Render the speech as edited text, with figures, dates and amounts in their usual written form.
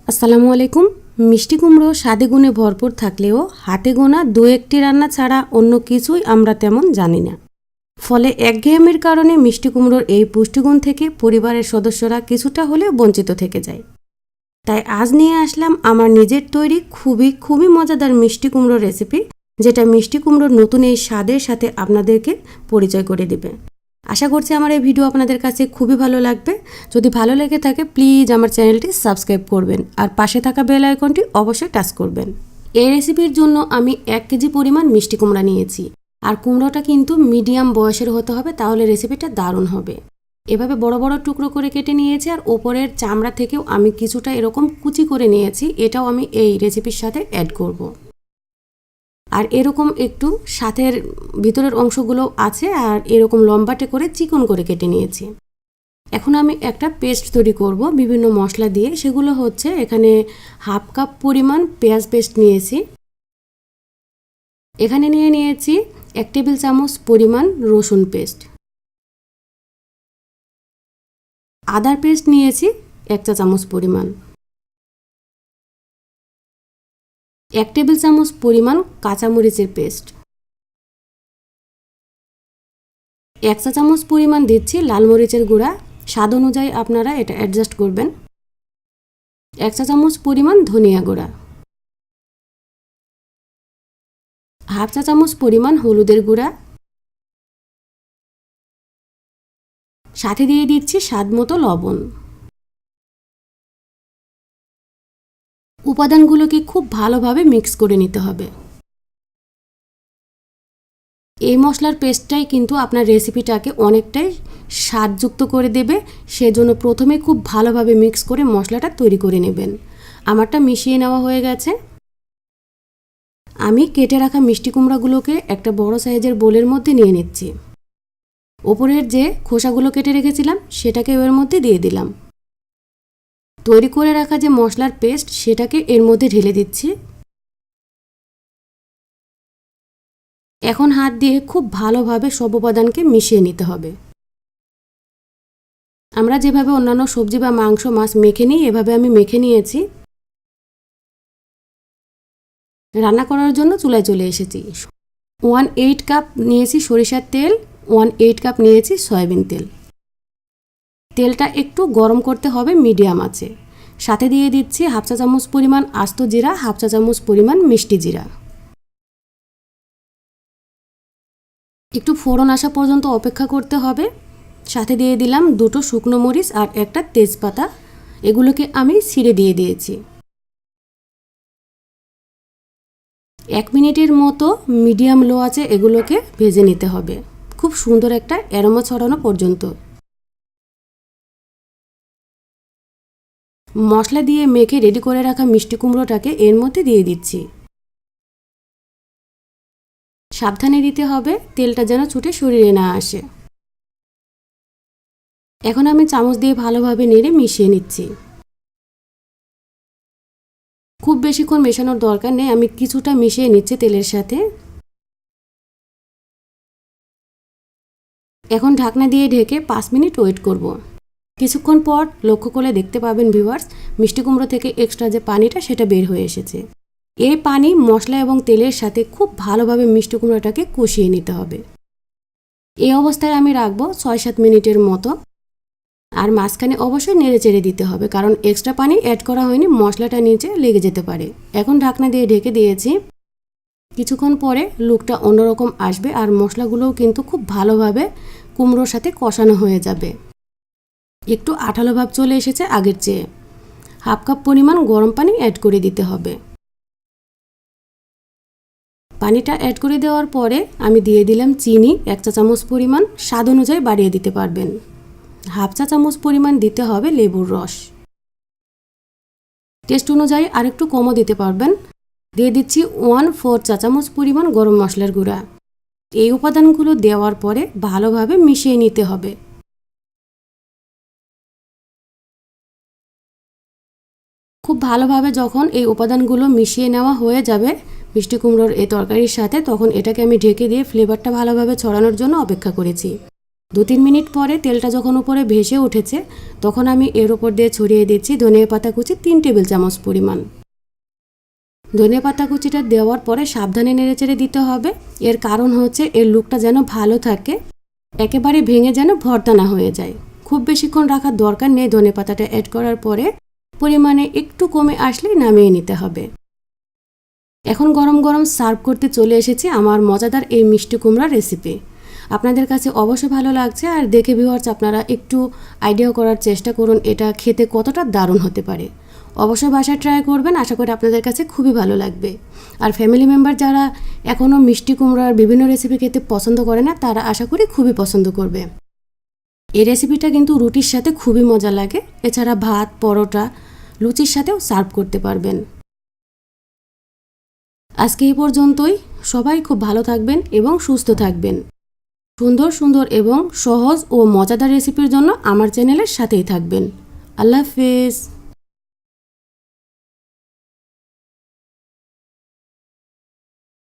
আসসালামু আলাইকুম। মিষ্টি কুমড়ো স্বাদে গুণে ভরপুর থাকলেও হাতে গোনা দু একটি রান্না ছাড়া অন্য কিছুই আমরা তেমন জানি না। ফলে একঘেয়েমির কারণে মিষ্টি কুমড়োর এই পুষ্টিগুণ থেকে পরিবারের সদস্যরা কিছুটা হলেও বঞ্চিত থেকে যায়। তাই আজ নিয়ে আসলাম আমার নিজের তৈরি খুবই মজাদার মিষ্টি কুমড়োর রেসিপি, যেটা মিষ্টি কুমড়োর নতুন এই স্বাদের সাথে আপনাদেরকে পরিচয় করে দেবে। আশা করছি আমার এই ভিডিও আপনাদের কাছে খুবই ভালো লাগবে। যদি ভালো লেগে থাকে প্লিজ আমার চ্যানেলটি সাবস্ক্রাইব করবেন আর পাশে থাকা বেল আইকনটি অবশ্যই টাচ করবেন। এই রেসিপির জন্য আমি 1 কেজি পরিমাণ মিষ্টি কুমড়া নিয়েছি, আর কুমড়োটা কিন্তু মিডিয়াম বয়সের হতে হবে, তাহলে রেসিপিটা দারুণ হবে। এভাবে বড় বড় টুকরো করে কেটে নিয়েছি, আর ওপরের চামড়া থেকেও আমি কিছুটা এরকম কুচি করে নিয়েছি, এটাও আমি এই রেসিপির সাথে অ্যাড করব। আর এরকম একটু সাথের ভিতরের অংশগুলো আছে, আর এরকম লম্বাটে করে চিকন করে কেটে নিয়েছি। এখন আমি একটা পেস্ট তৈরি করব বিভিন্ন মশলা দিয়ে। সেগুলো হচ্ছে, এখানে 1/2 কাপ পরিমাণ পেঁয়াজ পেস্ট নিয়েছি, এখানে নিয়েছি 1 টেবিল চামচ পরিমাণ রসুন পেস্ট, আদার পেস্ট নিয়েছি 1 চা চামচ পরিমাণ, 1 টেবিল চামচ পরিমাণ কাঁচামরিচের পেস্ট, 1 চা চামচ পরিমাণ দিচ্ছি লাল মরিচের গুঁড়া, স্বাদ অনুযায়ী আপনারা এটা অ্যাডজাস্ট করবেন, 1 চা চামচ পরিমাণ ধনিয়া গুঁড়া, 1/2 চা চামচ পরিমাণ হলুদের গুঁড়া, সাথে দিয়ে দিচ্ছি স্বাদ মতো লবণ। উপাদানগুলোকে খুব ভালোভাবে মিক্স করে নিতে হবে। এই মশলার পেস্টটাই কিন্তু আপনার রেসিপিটাকে অনেকটাই স্বাদযুক্ত করে দেবে, সেজন্য প্রথমে খুব ভালোভাবে মিক্স করে মশলাটা তৈরি করে নেবেন। আমারটা মিশিয়ে নেওয়া হয়ে গেছে। আমি কেটে রাখা মিষ্টি কুমড়াগুলোকে একটা বড় সাইজের বোলের মধ্যে নিয়ে নিচ্ছি। ওপরের যে খোসাগুলো কেটে রেখেছিলাম সেটাকে এর মধ্যে দিয়ে দিলাম। তৈরি করে রাখা যে মশলার পেস্ট সেটাকে এর মধ্যে ঢেলে দিচ্ছি। এখন হাত দিয়ে খুব ভালোভাবে সব উপাদানকে মিশিয়ে নিতে হবে। আমরা যেভাবে অন্যান্য সবজি বা মাংস মাছ মেখে নিই, এভাবে আমি মেখে নিয়েছি। রান্না করার জন্য চুলায় চলে এসেছি। 1/8 কাপ নিয়েছি সরিষার তেল, 1/8 কাপ নিয়েছি সয়াবিন তেল। তেলটা একটু গরম করতে হবে মিডিয়াম আঁচে। সাথে দিয়ে দিচ্ছি 1/2 চা চামচ পরিমাণ আস্ত জিরা, 1/2 চা চামচ পরিমাণ মিষ্টি জিরা। একটু ফোড়ন আসা পর্যন্ত অপেক্ষা করতে হবে। সাথে দিয়ে দিলাম 2টো শুকনো মরিচ আর একটা তেজপাতা, এগুলোকে আমি ছিঁড়ে দিয়ে দিয়েছি। 1 মিনিটের মতো মিডিয়াম লো আঁচে এগুলোকে ভেজে নিতে হবে, খুব সুন্দর একটা অ্যারোমা ছড়ানো পর্যন্ত। মশলা দিয়ে মেখে রেডি করে রাখা মিষ্টি কুমড়োটাকে এর মধ্যে দিয়ে দিচ্ছি। সাবধানে দিতে হবে, তেলটা যেন ছুটে শরীরে না আসে। এখন আমি চামচ দিয়ে ভালোভাবে নেড়ে মিশিয়ে নিচ্ছি। খুব বেশিক্ষণ মেশানোর দরকার নেই, আমি কিছুটা মিশিয়ে নিচ্ছি তেলের সাথে। এখন ঢাকনা দিয়ে ঢেকে 5 মিনিট ওয়েট করব। কিছুক্ষণ পর লক্ষ্য করে দেখতে পাবেন ভিউয়ার্স, মিষ্টি কুমড়ো থেকে এক্সট্রা যে পানিটা সেটা বের হয়ে এসেছে। এই পানি মশলা এবং তেলের সাথে খুব ভালোভাবে মিষ্টি কুমড়োটাকে কষিয়ে নিতে হবে। এই অবস্থায় আমি রাখবো 6-7 মিনিটের মতো। আর মাঝখানে অবশ্যই নেড়ে চেড়ে দিতে হবে, কারণ এক্সট্রা পানি অ্যাড করা হয়নি, মশলাটা নিচে লেগে যেতে পারে। এখন ঢাকনা দিয়ে ঢেকে দিয়েছি। কিছুক্ষণ পরে লুকটা অন্যরকম আসবে, আর মশলাগুলোও কিন্তু খুব ভালোভাবে কুমড়োর সাথে কষানো হয়ে যাবে। একটু আঠালো ভাব চলে এসেছে আগের চেয়ে। 1/2 কাপ পরিমাণ গরম পানি অ্যাড করে দিতে হবে। পানিটা অ্যাড করে দেওয়ার পরে আমি দিয়ে দিলাম চিনি 1 চা চামচ পরিমাণ, স্বাদ অনুযায়ী বাড়িয়ে দিতে পারবেন। 1/2 চা চামচ পরিমাণ দিতে হবে লেবুর রস। টেস্ট অনুযায়ী আরেকটু কমও দিতে পারবেন। দিয়ে দিচ্ছি 1/4 চা চামচ পরিমাণ গরম মশলার গুঁড়া। এই উপাদানগুলো দেওয়ার পরে ভালোভাবে মিশিয়ে নিতে হবে। খুব ভালোভাবে যখন এই উপাদানগুলো মিশিয়ে নেওয়া হয়ে যাবে মিষ্টি কুমড়োর এই তরকারির সাথে, তখন এটাকে আমি ঢেকে দিয়ে ফ্লেভারটা ভালোভাবে ছড়ানোর জন্য অপেক্ষা করেছি। 2-3 মিনিট পরে তেলটা যখন উপরে ভেসে উঠেছে তখন আমি এর উপর দিয়ে ছড়িয়ে দিচ্ছি ধনিয়া পাতা কুচি 3 টেবিল চামচ পরিমাণ। ধনিয়া পাতা কুচিটা দেওয়ার পরে সাবধানে নেড়েচেড়ে দিতে হবে। এর কারণ হচ্ছে এর লুকটা যেন ভালো থাকে, একেবারে ভেঙে যেন ভর্তা না হয়ে যায়। খুব বেশিক্ষণ রাখার দরকার নেই। ধনিয়া পাতাটা অ্যাড করার পরে পরিমাণে একটু কমে আসলেই নামিয়ে নিতে হবে। এখন গরম গরম সার্ভ করতে চলে এসেছি আমার মজাদার এই মিষ্টি কুমড়ার রেসিপি। আপনাদের কাছে অবশ্যই ভালো লাগছে, আর দেখে ভিউয়ার্স আপনারা একটু আইডিয়া করার চেষ্টা করুন এটা খেতে কতটা দারুণ হতে পারে। অবশ্যই বাসায় ট্রাই করবেন, আশা করি আপনাদের কাছে খুবই ভালো লাগবে। আর ফ্যামিলি মেম্বার যারা এখনও মিষ্টি কুমড়ার বিভিন্ন রেসিপি খেতে পছন্দ করে না তারা আশা করি খুবই পছন্দ করবে। এই রেসিপিটা কিন্তু রুটির সাথে খুবই মজা লাগে, এছাড়া ভাত, পরোটা, লুচির সাথেও সার্ভ করতে পারবেন। আজকে এই পর্যন্তই। সবাই খুব ভালো থাকবেন এবং সুস্থ থাকবেন। সুন্দর সুন্দর এবং সহজ ও মজাদার রেসিপির জন্য আমার চ্যানেলের সাথেই থাকবেন। আল্লাহ হাফেজ।